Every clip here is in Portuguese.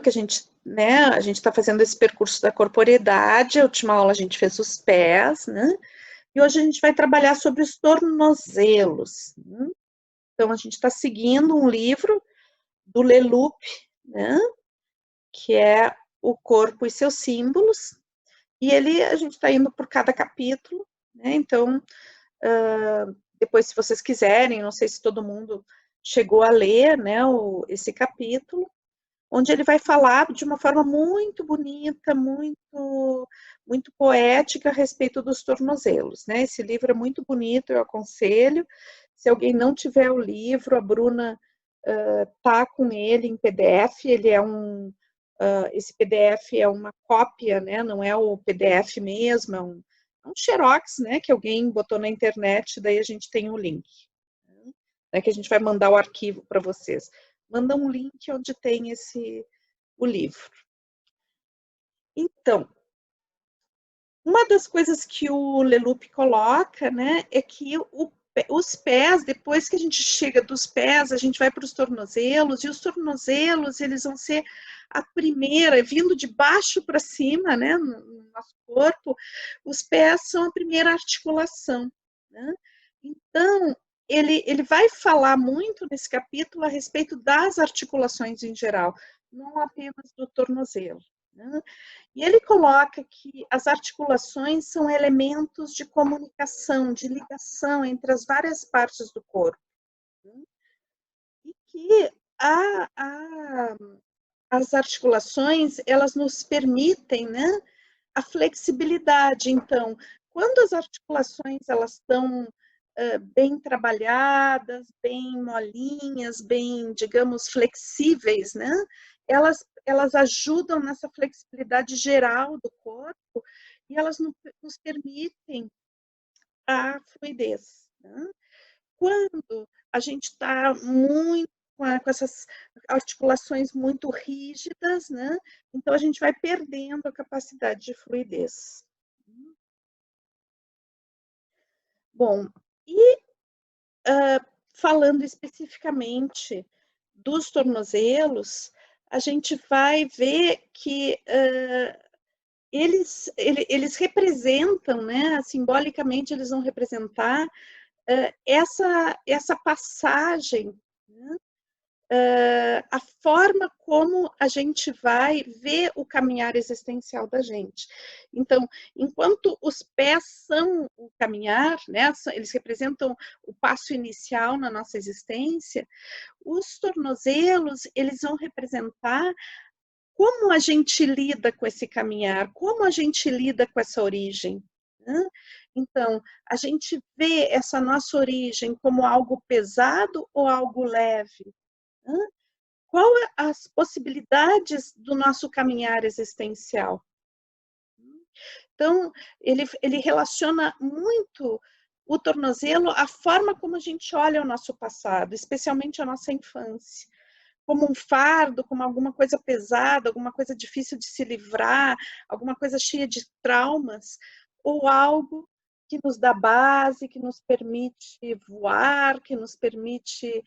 que a gente está fazendo esse percurso da corporeidade. A última aula a gente fez os pés, né? E hoje a gente vai trabalhar sobre os tornozelos, né? Então, a gente está seguindo um livro do Leloup, né? Que é O Corpo e Seus Símbolos, e a gente está indo por cada capítulo, né? Então, depois, se vocês quiserem, não sei se todo mundo chegou a ler, né, esse capítulo, onde ele vai falar de uma forma muito bonita, muito poética a respeito dos tornozelos, né? Esse livro é muito bonito, eu aconselho. Se alguém não tiver o livro, a Bruna tá com ele em PDF. Ele é esse PDF é uma cópia, né? Não é o PDF mesmo, é um xerox, né? Que alguém botou na internet, daí a gente tem o link, né? Que a gente vai mandar o arquivo para vocês. Manda um link onde tem o livro. Então, uma das coisas que o Leloup coloca, né, é que os pés, depois que a gente chega dos pés, a gente vai para os tornozelos, e os tornozelos, eles vão ser a primeira, vindo de baixo para cima, né, no nosso corpo, os pés são a primeira articulação, né? Então, ele vai falar muito nesse capítulo a respeito das articulações em geral, não apenas do tornozelo, né? E ele coloca que as articulações são elementos de comunicação, de ligação entre as várias partes do corpo, né? E que as articulações, elas nos permitem, né, a flexibilidade. Então, quando as articulações elas estão bem trabalhadas, bem molinhas, bem, digamos, flexíveis, né? Elas ajudam nessa flexibilidade geral do corpo e elas nos permitem a fluidez, né? Quando a gente está muito com essas articulações muito rígidas, né? Então a gente vai perdendo a capacidade de fluidez. Bom, e falando especificamente dos tornozelos, a gente vai ver que eles representam, né, simbolicamente eles vão representar essa passagem, né, a forma como a gente vai ver o caminhar existencial da gente. Então, enquanto os pés são o caminhar, né, eles representam o passo inicial na nossa existência, os tornozelos, eles vão representar como a gente lida com esse caminhar, como a gente lida com essa origem, né? Então, a gente vê essa nossa origem como algo pesado ou algo leve, né? Qual as possibilidades do nosso caminhar existencial? Então, ele relaciona muito o tornozelo à forma como a gente olha o nosso passado, especialmente a nossa infância, como um fardo, como alguma coisa pesada, alguma coisa difícil de se livrar, alguma coisa cheia de traumas, ou algo que nos dá base, que nos permite voar, que nos permite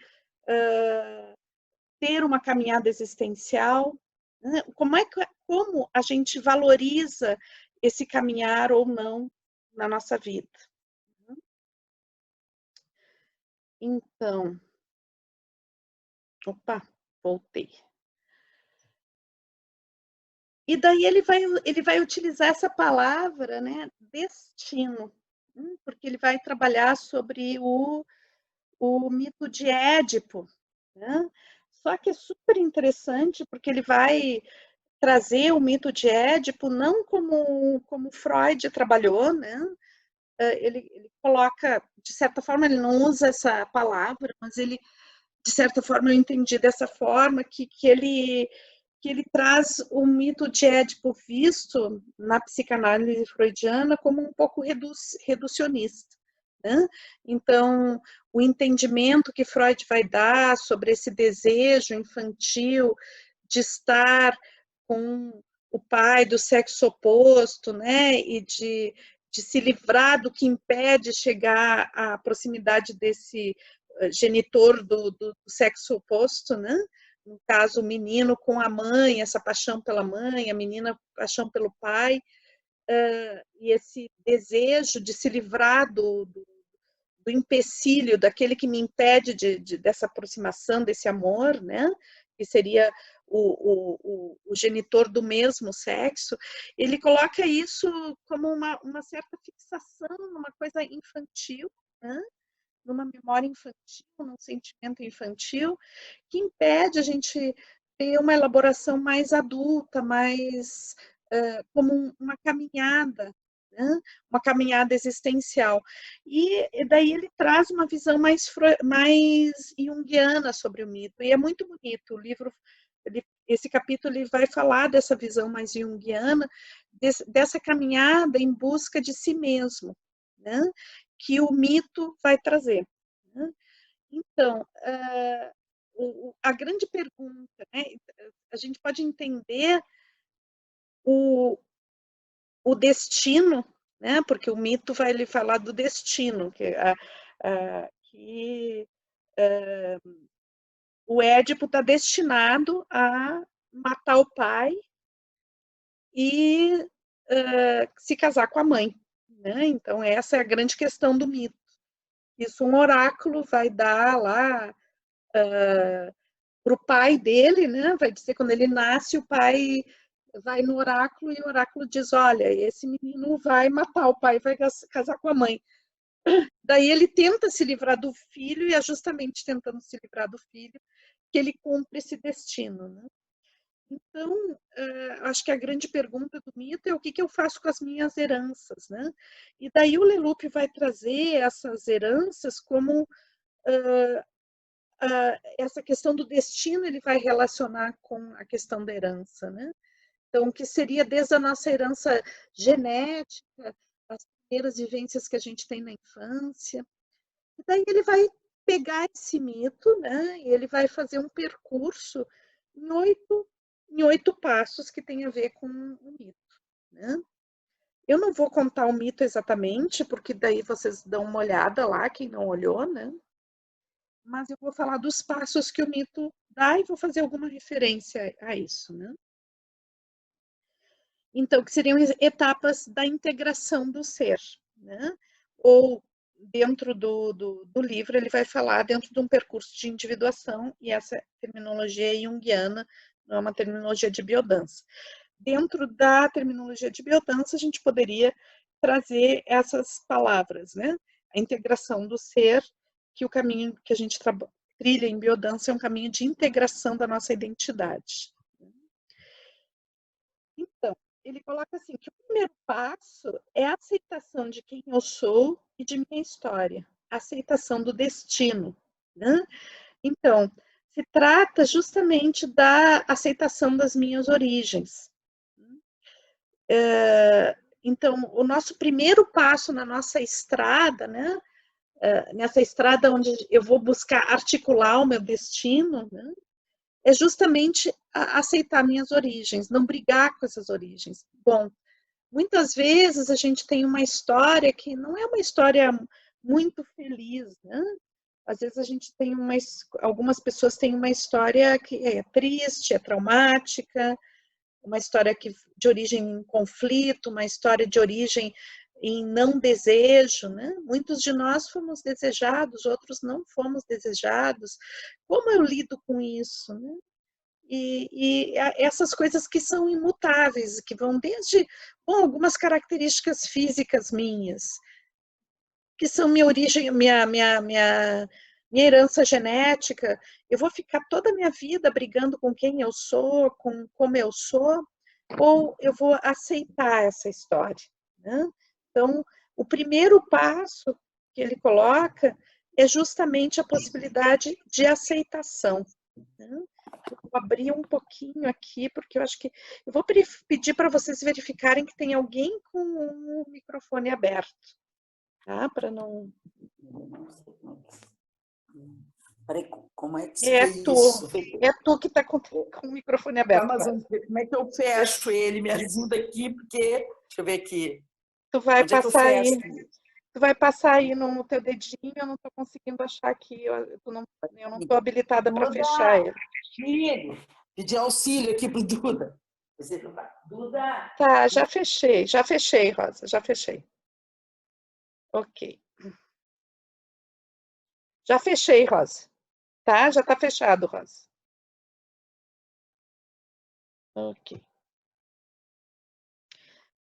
ter uma caminhada existencial, né? Como a gente valoriza esse caminhar ou não na nossa vida. Então, opa, voltei. E daí ele vai utilizar essa palavra, né, destino, porque ele vai trabalhar sobre o mito de Édipo, né? Só que é super interessante, porque ele vai trazer o mito de Édipo não como Freud trabalhou, né? Ele coloca, de certa forma, ele não usa essa palavra, mas ele, de certa forma, eu entendi dessa forma, que ele traz o mito de Édipo visto na psicanálise freudiana como um pouco reducionista, né? Então, o entendimento que Freud vai dar sobre esse desejo infantil de estar com o pai do sexo oposto, né, e de se livrar do que impede chegar à proximidade desse genitor do sexo oposto, né? no caso, o menino com a mãe, essa paixão pela mãe, a menina paixão pelo pai, e esse desejo de se livrar do empecilho, daquele que me impede dessa aproximação, desse amor, né? Que seria o genitor do mesmo sexo, ele coloca isso como uma certa fixação, numa coisa infantil, né? Numa memória infantil, num sentimento infantil, que impede a gente ter uma elaboração mais adulta, mais como uma caminhada, né? Uma caminhada existencial. E daí ele traz uma visão mais junguiana sobre o mito, e é muito bonito. O livro, esse capítulo, ele vai falar dessa visão mais junguiana, dessa caminhada em busca de si mesmo, né? Que o mito vai trazer. Né? Então, a grande pergunta, né? A gente pode entender o destino, né? Porque o mito vai lhe falar do destino, que o Édipo está destinado a matar o pai e se casar com a mãe. Né? Então, essa é a grande questão do mito. Isso um oráculo vai dar lá para o pai dele, né? Vai dizer, quando ele nasce, o pai vai no oráculo e o oráculo diz, olha, esse menino vai matar o pai, vai casar com a mãe. Daí ele tenta se livrar do filho e é justamente tentando se livrar do filho que ele cumpre esse destino. Né? Então, acho que a grande pergunta do mito é o que eu faço com as minhas heranças. Né? E daí o Leloup vai trazer essas heranças como essa questão do destino, ele vai relacionar com a questão da herança. Né? Então, que seria desde a nossa herança genética, as primeiras vivências que a gente tem na infância. E daí ele vai pegar esse mito, né? E ele vai fazer um percurso em oito passos que tem a ver com o mito. Né? Eu não vou contar o mito exatamente, porque daí vocês dão uma olhada lá, quem não olhou, né? Mas eu vou falar dos passos que o mito dá e vou fazer alguma referência a isso, né? Então, que seriam etapas da integração do ser, né? Ou dentro do livro, ele vai falar dentro de um percurso de individuação, e essa terminologia é junguiana, não é uma terminologia de biodança. Dentro da terminologia de biodança, a gente poderia trazer essas palavras, né? A integração do ser, que o caminho que a gente trilha em biodança é um caminho de integração da nossa identidade. Então, ele coloca assim, que o primeiro passo é a aceitação de quem eu sou e de minha história, a aceitação do destino. Né? Então, se trata justamente da aceitação das minhas origens. Então, o nosso primeiro passo na nossa estrada, né? Nessa estrada onde eu vou buscar articular o meu destino, né? É justamente aceitar minhas origens, não brigar com essas origens. Bom, muitas vezes a gente tem uma história que não é uma história muito feliz, né? Às vezes a gente tem algumas pessoas têm uma história que é triste, é traumática, uma história de origem em conflito, uma história de origem em não desejo, né? Muitos de nós fomos desejados, outros não fomos desejados. Como eu lido com isso, né? E essas coisas que são imutáveis, que vão desde algumas características físicas minhas, que são minha origem, minha herança genética. Eu vou ficar toda a minha vida brigando com quem eu sou, com como eu sou, ou eu vou aceitar essa história. Né? Então, o primeiro passo que ele coloca é justamente a possibilidade de aceitação. Né? Eu vou abrir um pouquinho aqui, porque eu acho que... Eu vou pedir para vocês verificarem que tem alguém com o microfone aberto. Tá? Para não... Peraí, como é que se fez isso? É tu que está com o microfone aberto. Tá, mas como é que eu fecho ele? Me ajuda aqui, porque... Deixa eu ver aqui. Tu vai Onde passar é que eu fecho? aí. Tu vai passar aí no teu dedinho, eu não estou conseguindo achar aqui, eu não estou habilitada para fechar ele. Amigo, pedir auxílio aqui pro Duda. Duda! Tá, já fechei, Rosa, já fechei. Ok. Já fechei, Rosa. Tá? Já está fechado, Rosa. Ok.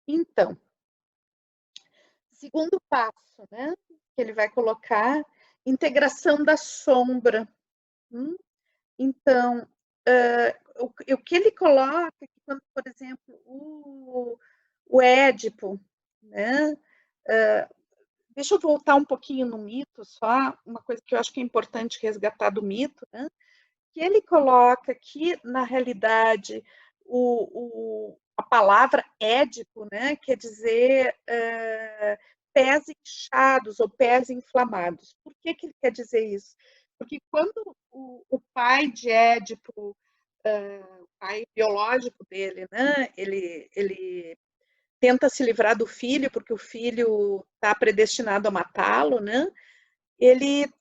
Então, segundo passo, né? Que ele vai colocar, integração da sombra. Então, o que ele coloca, quando, por exemplo, o Édipo, né? Deixa eu voltar um pouquinho no mito, só uma coisa que eu acho que é importante resgatar do mito, né? Que ele coloca que, na realidade, a palavra Édipo, né, quer dizer pés inchados ou pés inflamados. Por que ele quer dizer isso? Porque quando o pai de Édipo, o pai biológico dele, né, ele tenta se livrar do filho, porque o filho está predestinado a matá-lo, né? Ele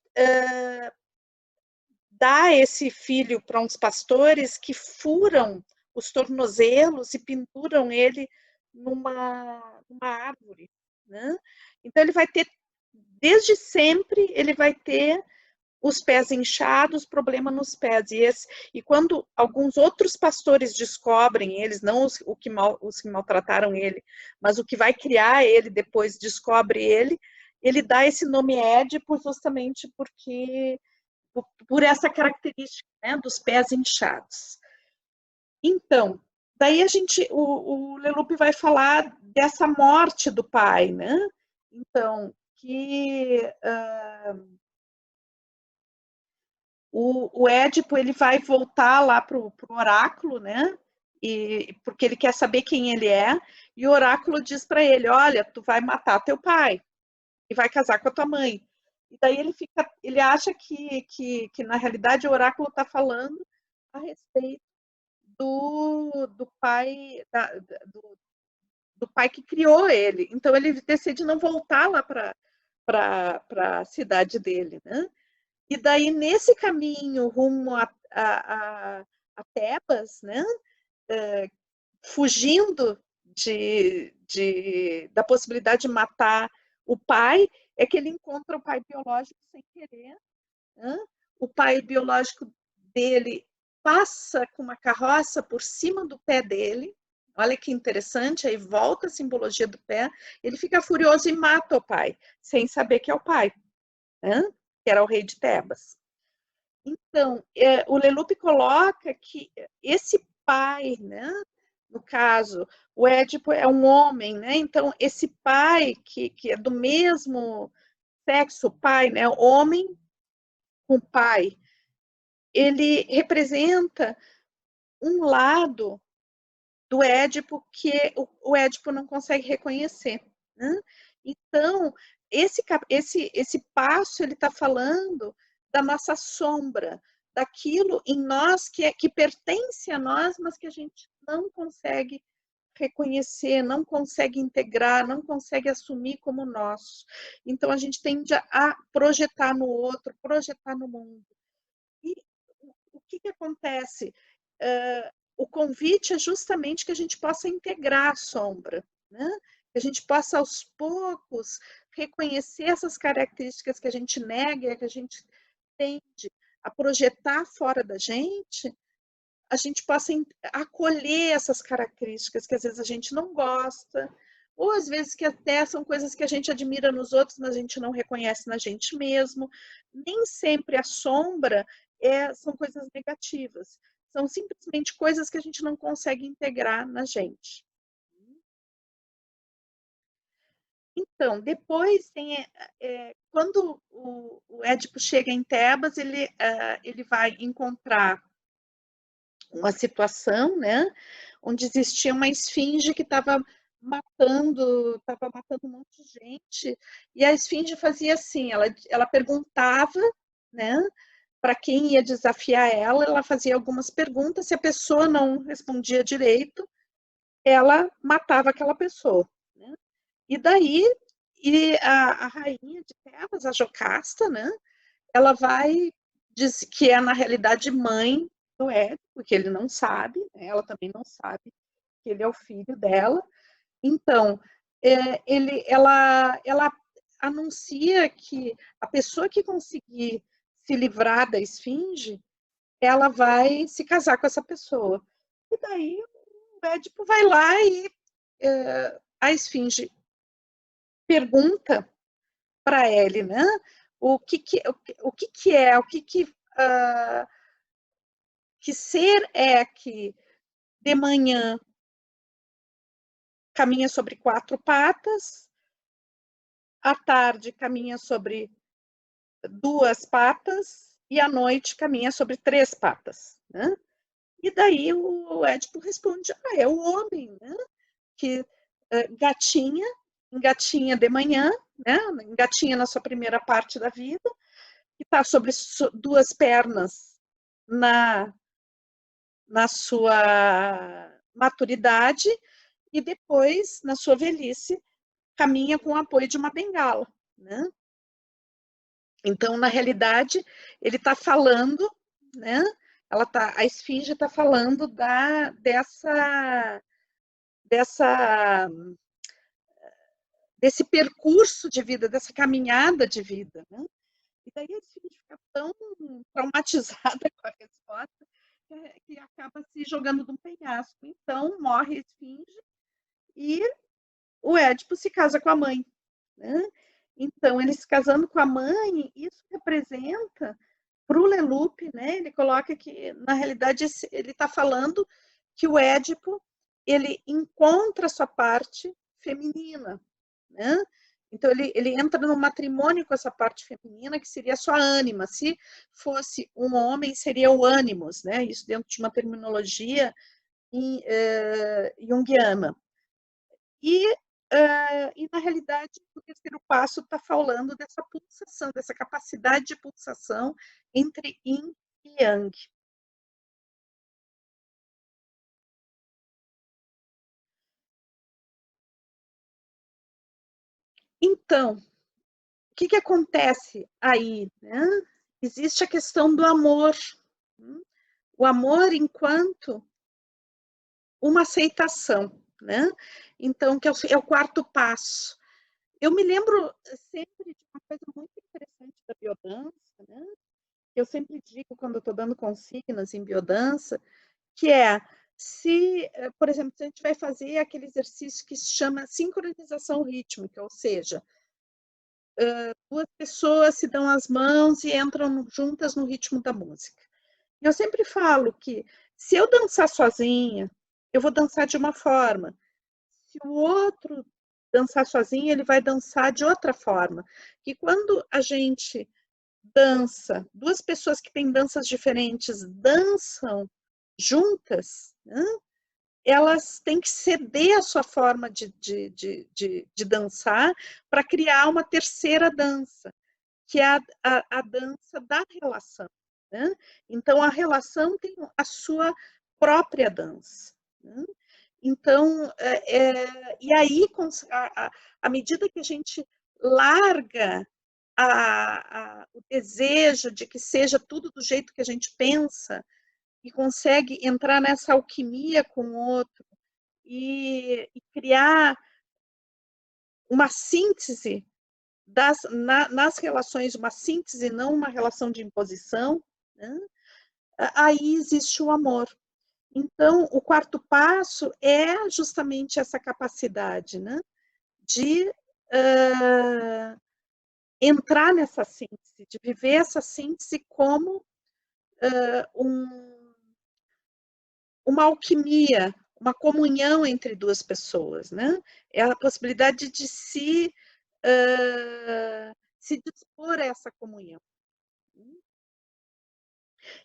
dá esse filho para uns pastores que furam os tornozelos e penduram ele numa árvore, né? Então ele vai ter, desde sempre, ele vai ter os pés inchados, problema nos pés. E quando alguns outros pastores descobrem eles, não os que maltrataram ele, mas o que vai criar ele depois descobre ele dá esse nome Édipo justamente porque por essa característica, né, dos pés inchados. Então, daí o Leloup vai falar dessa morte do pai, né? Então, que o Édipo ele vai voltar lá para o oráculo, né? Porque ele quer saber quem ele é, e o oráculo diz para ele: olha, tu vai matar teu pai e vai casar com a tua mãe. E daí ele acha que na realidade o oráculo está falando a respeito do pai do pai que criou ele. Então ele decide não voltar lá para a cidade dele, né? E daí nesse caminho rumo a Tebas, né? Fugindo da possibilidade de matar o pai, é que ele encontra o pai biológico sem querer. Né? O pai biológico dele passa com uma carroça por cima do pé dele. Olha que interessante, aí volta a simbologia do pé. Ele fica furioso e mata o pai, sem saber que é o pai, né? Que era o rei de Tebas. Então, o Leloup coloca que esse pai, né? No caso, o Édipo é um homem, né? Então, esse pai que é do mesmo sexo, pai, né? Homem com pai, ele representa um lado do Édipo que o Édipo não consegue reconhecer, né? Então, esse passo ele está falando da nossa sombra, daquilo em nós que pertence a nós, mas que a gente não consegue reconhecer, não consegue integrar, não consegue assumir como nosso. Então, a gente tende a projetar no outro, projetar no mundo. E o que acontece? O convite é justamente que a gente possa integrar a sombra, né? Que a gente possa, aos poucos, reconhecer essas características que a gente nega, que a gente tende a projetar fora da gente, a gente possa acolher essas características que às vezes a gente não gosta, ou às vezes que até são coisas que a gente admira nos outros, mas a gente não reconhece na gente mesmo. Nem sempre a sombra são coisas negativas, são simplesmente coisas que a gente não consegue integrar na gente. Então, depois tem, quando o Édipo chega em Tebas, ele vai encontrar uma situação, né, onde existia uma esfinge que estava matando um monte de gente, e a esfinge fazia assim, ela perguntava, né, para quem ia desafiar ela fazia algumas perguntas, se a pessoa não respondia direito, ela matava aquela pessoa, né? E daí E a rainha de Tebas, a Jocasta, né? Ela vai dizer que é, na realidade, mãe do Édipo, porque ele não sabe, né? Ela também não sabe que ele é o filho dela. Então, ela anuncia que a pessoa que conseguir se livrar da esfinge, ela vai se casar com essa pessoa. E daí o Édipo vai lá e a esfinge pergunta para ele, né? O que ser é que de manhã caminha sobre 4 patas, à tarde caminha sobre 2 patas e à noite caminha sobre 3 patas, né? E daí o Édipo responde, é o homem, né? Que engatinha de manhã, né? Engatinha na sua primeira parte da vida, que está sobre 2 pernas na sua maturidade e depois, na sua velhice, caminha com o apoio de uma bengala, né? Então, na realidade, ele está falando, né? A esfinge está falando desse percurso de vida, dessa caminhada de vida, né? E daí a esfinge fica tão traumatizada com a resposta que acaba se jogando de um penhasco. Então, morre a esfinge e o Édipo se casa com a mãe, né? Então, ele se casando com a mãe, isso representa para o Leloup, né? Ele coloca que, na realidade, ele está falando que o Édipo ele encontra a sua parte feminina, né? Então, ele entra no matrimônio com essa parte feminina, que seria a sua ânima. Se fosse um homem, seria o ânimos, né? Isso dentro de uma terminologia junguiana. E, na realidade, o terceiro passo está falando dessa pulsação, dessa capacidade de pulsação entre Yin e Yang. Então, o que acontece aí, né? Existe a questão do amor. O amor enquanto uma aceitação, né? Então, que é o quarto passo. Eu me lembro sempre de uma coisa muito interessante da biodança, né? Eu sempre digo, quando eu estou dando consignas em biodança, que é, por exemplo, se a gente vai fazer aquele exercício que se chama sincronização rítmica, ou seja, 2 pessoas se dão as mãos e entram juntas no ritmo da música. Eu sempre falo que, se eu dançar sozinha, eu vou dançar de uma forma. Se o outro dançar sozinho, ele vai dançar de outra forma. E quando a gente dança, 2 pessoas que têm danças diferentes dançam juntas, né? Elas têm que ceder a sua forma de dançar para criar uma terceira dança, que é a dança da relação, né? Então, a relação tem a sua própria dança, né? Então, e aí, à medida que a gente larga o desejo de que seja tudo do jeito que a gente pensa e consegue entrar nessa alquimia com o outro e criar uma síntese nas relações, uma síntese, não uma relação de imposição, né? Aí existe o amor. Então, o quarto passo é justamente essa capacidade, né? De entrar nessa síntese, de viver essa síntese como uma alquimia, uma comunhão entre 2 pessoas, né? É a possibilidade de se dispor a essa comunhão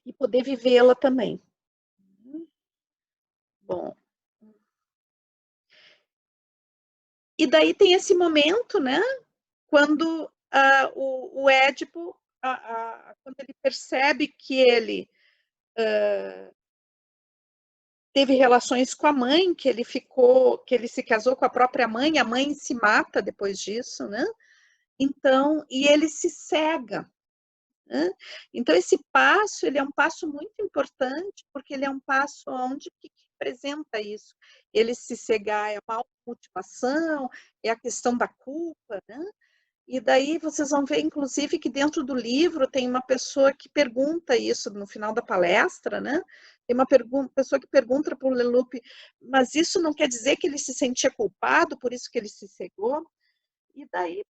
e poder vivê-la também. Bom, e daí tem esse momento, né? Quando o Édipo, quando ele percebe que ele teve relações com a mãe, que ele se casou com a própria mãe, a mãe se mata depois disso, né? Então, e ele se cega, né? Então, esse passo, ele é um passo muito importante, porque ele é um passo onde que representa isso. Ele se cegar é uma automotivação, é a questão da culpa, né? E daí vocês vão ver, inclusive, que dentro do livro tem uma pessoa que pergunta isso no final da palestra, né? Tem uma pessoa que pergunta para o Leloup, mas isso não quer dizer que ele se sentia culpado, por isso que ele se cegou? E daí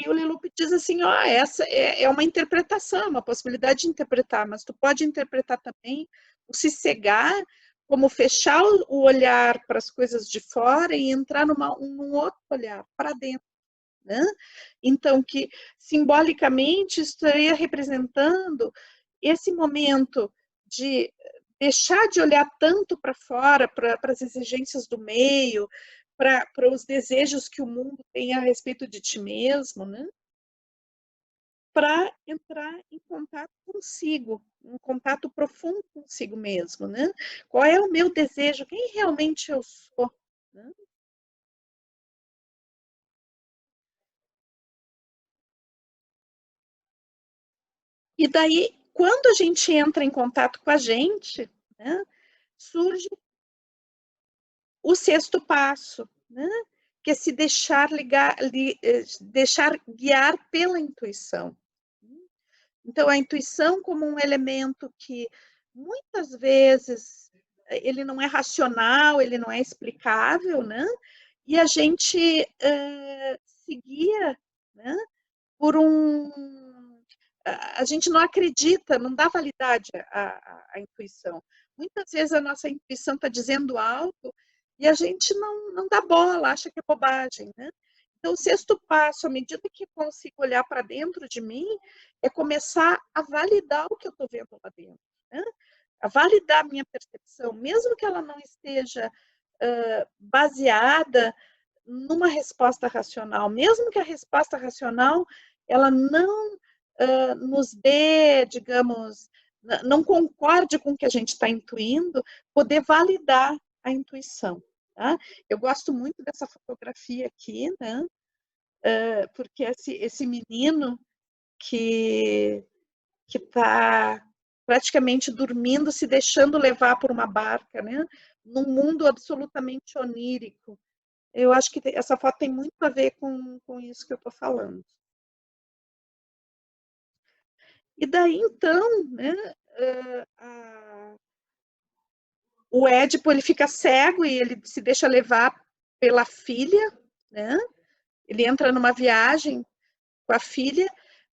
o Leloup diz assim, ó, essa é uma interpretação, uma possibilidade de interpretar, mas tu pode interpretar também o se cegar como fechar o olhar para as coisas de fora e entrar num outro olhar, para dentro. Né? Então, que simbolicamente estaria representando esse momento de deixar de olhar tanto para fora, para as exigências do meio, para os desejos que o mundo tem a respeito de ti mesmo, né? Para entrar em contato consigo, um contato profundo consigo mesmo, né? Qual é o meu desejo? Quem realmente eu sou? Né? E daí, quando a gente entra em contato com a gente, né, surge o sexto passo, né, que é se deixar guiar pela intuição. Então, a intuição como um elemento que muitas vezes ele não é racional, ele não é explicável, né? E a gente se guia, né, por a gente não acredita, não dá validade à intuição. Muitas vezes a nossa intuição está dizendo algo e a gente não dá bola, acha que é bobagem, né? Então, o sexto passo, à medida que eu consigo olhar para dentro de mim, é começar a validar o que eu estou vendo lá dentro, né? A validar a minha percepção, mesmo que ela não esteja baseada numa resposta racional, mesmo que a resposta racional ela não nos dê, digamos, não concorde com o que a gente está intuindo, poder validar a intuição. Tá? Eu gosto muito dessa fotografia aqui, né? Porque esse menino que está praticamente dormindo, se deixando levar por uma barca, né? Num mundo absolutamente onírico. Eu acho que essa foto tem muito a ver com isso que eu estou falando. E daí, então, né, o Édipo ele fica cego e ele se deixa levar pela filha, né? Ele entra numa viagem com a filha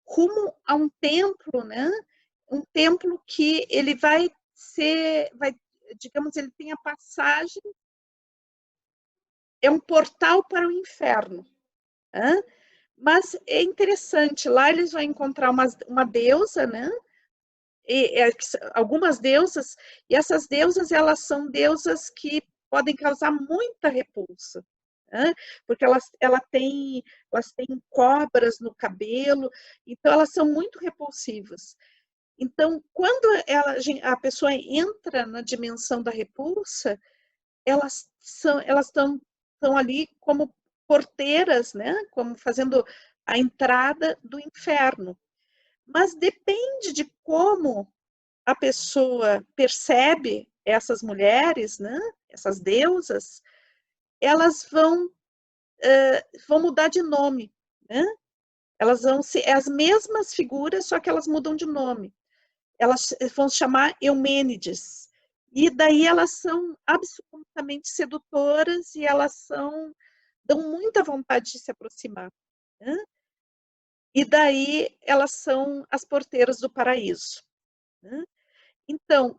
rumo a um templo, né? Um templo que ele digamos, ele tem a passagem, é um portal para o inferno. Né? Mas é interessante, lá eles vão encontrar uma deusa, né? Algumas deusas, e essas deusas, elas são deusas que podem causar muita repulsa, né? Porque elas têm cobras no cabelo, então elas são muito repulsivas. Então, quando a pessoa entra na dimensão da repulsa, elas estão ali como porteiras, né? Como fazendo a entrada do inferno. Mas depende de como a pessoa percebe essas mulheres, né? Essas deusas, elas vão mudar de nome, né? Elas vão ser as mesmas figuras, só que elas mudam de nome. Elas vão chamar Eumênides. E daí elas são absolutamente sedutoras e elas dão muita vontade de se aproximar. Né? E daí elas são as porteiras do paraíso. Né? Então,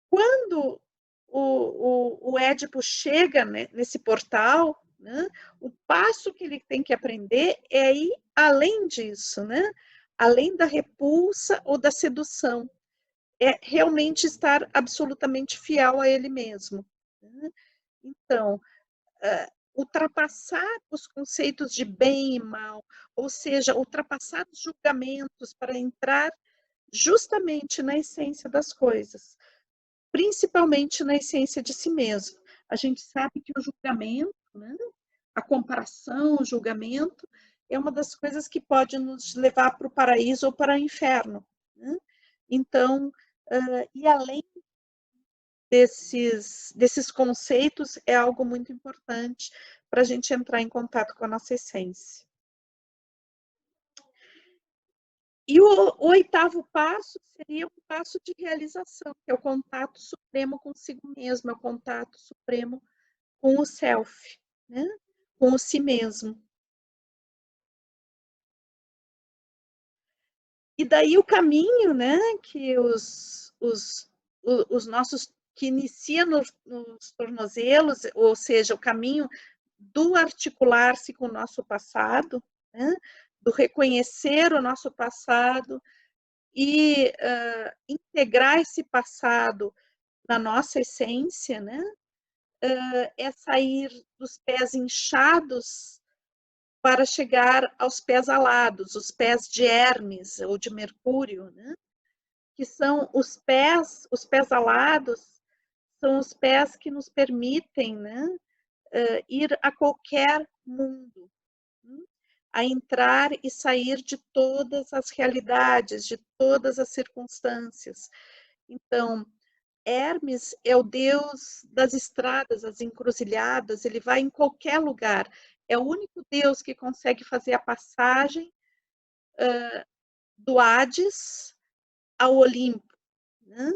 quando o Édipo chega, né, nesse portal, né, o passo que ele tem que aprender é ir além disso, né? Além da repulsa ou da sedução. É realmente estar absolutamente fiel a ele mesmo. Né? Então, ultrapassar os conceitos de bem e mal, ou seja, ultrapassar os julgamentos para entrar justamente na essência das coisas. principalmente na essência de si mesmo. A gente sabe que o julgamento, né, a comparação, o julgamento, é uma das coisas que pode nos levar para o paraíso ou para o inferno, né? Então, e além desses conceitos, é algo muito importante para a gente entrar em contato com a nossa essência. E o oitavo passo seria um passo de realização, que é o contato supremo consigo mesmo, é o contato supremo com o self, né? Com o si mesmo. E daí o caminho, né, que os nossos, que inicia nos tornozelos, ou seja, o caminho do articular-se com o nosso passado, né, do reconhecer o nosso passado e integrar esse passado na nossa essência, né, é sair dos pés inchados para chegar aos pés alados, os pés de Hermes ou de Mercúrio, né? Que são os pés alados, são os pés que nos permitem, né, ir a qualquer mundo, né? A entrar e sair de todas as realidades, de todas as circunstâncias. Então, Hermes é o deus das estradas, das encruzilhadas, ele vai em qualquer lugar. É o único deus que consegue fazer a passagem do Hades ao Olimpo, né?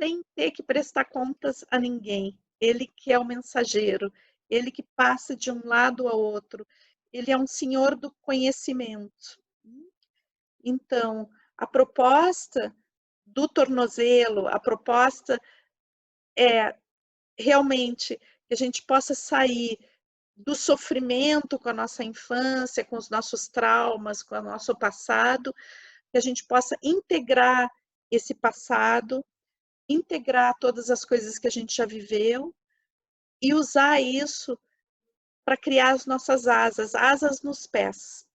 Sem ter que prestar contas a ninguém. Ele que é o mensageiro, ele que passa de um lado ao outro. Ele é um senhor do conhecimento. Então, a proposta do tornozelo, a proposta é realmente que a gente possa sair do sofrimento com a nossa infância, com os nossos traumas, com o nosso passado, que a gente possa integrar esse passado, integrar todas as coisas que a gente já viveu e usar isso para criar as nossas asas, asas nos pés.